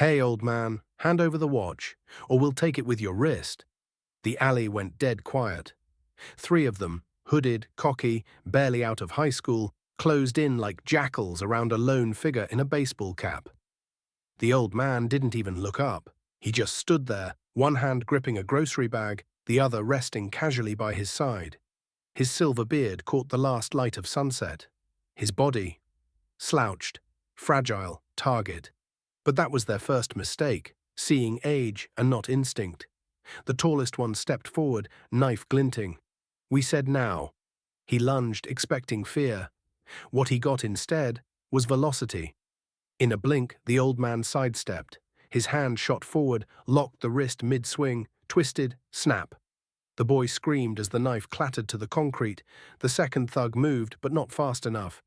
"Hey, old man, hand over the watch, or we'll take it with your wrist." The alley went dead quiet. Three of them, hooded, cocky, barely out of high school, closed in like jackals around a lone figure in a baseball cap. The old man didn't even look up. He just stood there, one hand gripping a grocery bag, the other resting casually by his side. His silver beard caught the last light of sunset. His body, slouched, fragile, target. But that was their first mistake, seeing age and not instinct. The tallest one stepped forward, knife glinting. "We said now." He lunged, expecting fear. What he got instead was velocity. In a blink, the old man sidestepped. His hand shot forward, locked the wrist mid-swing, twisted, snap. The boy screamed as the knife clattered to the concrete. The second thug moved, but not fast enough.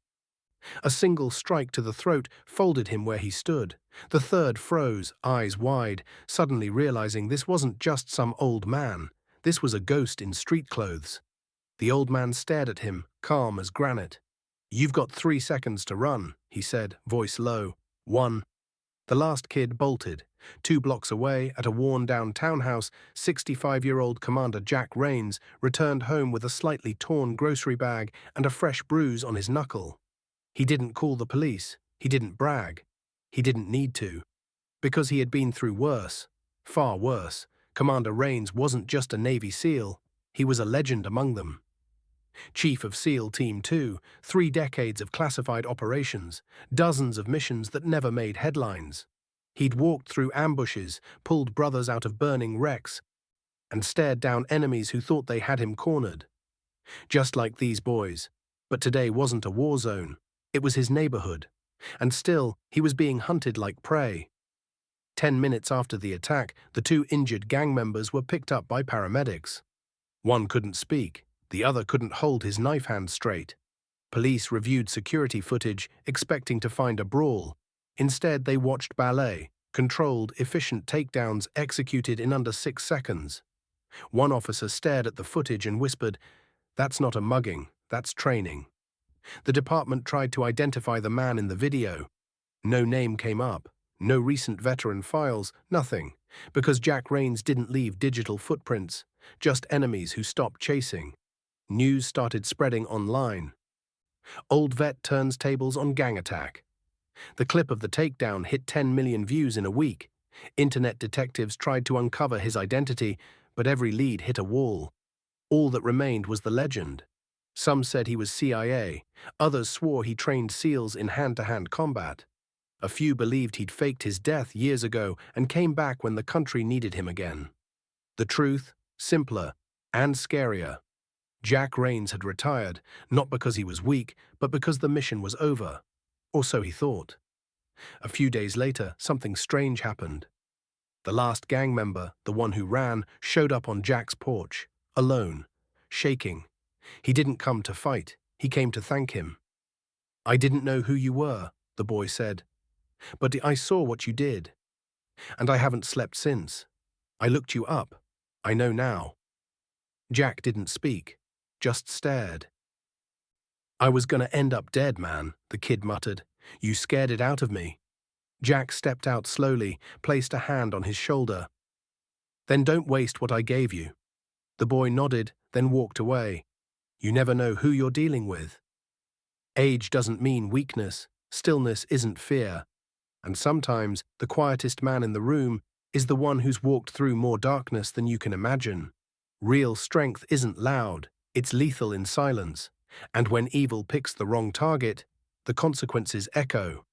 A single strike to the throat folded him where he stood. The third froze, eyes wide, suddenly realizing this wasn't just some old man. This was a ghost in street clothes. The old man stared at him, calm as granite. "You've got 3 seconds to run," he said, voice low. "1." The last kid bolted. 2 blocks away, at a worn-down townhouse, 65-year-old Commander Jack Rains returned home with a slightly torn grocery bag and a fresh bruise on his knuckle. He didn't call the police. He didn't brag. He didn't need to. Because he had been through worse. Far worse. Commander Rains wasn't just a Navy SEAL. He was a legend among them. Chief of SEAL Team 2, 3 decades of classified operations, dozens of missions that never made headlines. He'd walked through ambushes, pulled brothers out of burning wrecks, and stared down enemies who thought they had him cornered. Just like these boys. But today wasn't a war zone. It was his neighborhood. And still, he was being hunted like prey. 10 minutes after the attack, the 2 injured gang members were picked up by paramedics. One couldn't speak. The other couldn't hold his knife hand straight. Police reviewed security footage, expecting to find a brawl. Instead, they watched ballet, controlled, efficient takedowns executed in under 6 seconds. One officer stared at the footage and whispered, "That's not a mugging, that's training." The department tried to identify the man in the video. No name came up, no recent veteran files, nothing, because Jack Rains didn't leave digital footprints, just enemies who stopped chasing. News started spreading online. Old vet turns tables on gang attack. The clip of the takedown hit 10 million views in a week. Internet detectives tried to uncover his identity, but every lead hit a wall. All that remained was the legend. Some said he was CIA, others swore he trained SEALs in hand-to-hand combat. A few believed he'd faked his death years ago and came back when the country needed him again. The truth, simpler and scarier. Jack Rains had retired, not because he was weak, but because the mission was over. Or so he thought. A few days later, something strange happened. The last gang member, the one who ran, showed up on Jack's porch, alone, shaking. He didn't come to fight, he came to thank him. "I didn't know who you were," the boy said, "but I saw what you did. And I haven't slept since. I looked you up. I know now." Jack didn't speak, just stared. "I was gonna end up dead, man," the kid muttered. "You scared it out of me." Jack stepped out slowly, placed a hand on his shoulder. "Then don't waste what I gave you." The boy nodded, then walked away. You never know who you're dealing with. Age doesn't mean weakness, stillness isn't fear, and sometimes the quietest man in the room is the one who's walked through more darkness than you can imagine. Real strength isn't loud, it's lethal in silence, and when evil picks the wrong target, the consequences echo.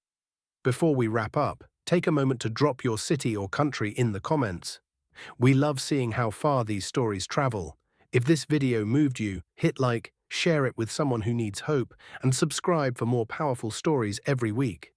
Before we wrap up, take a moment to drop your city or country in the comments. We love seeing how far these stories travel. If this video moved you, hit like, share it with someone who needs hope, and subscribe for more powerful stories every week.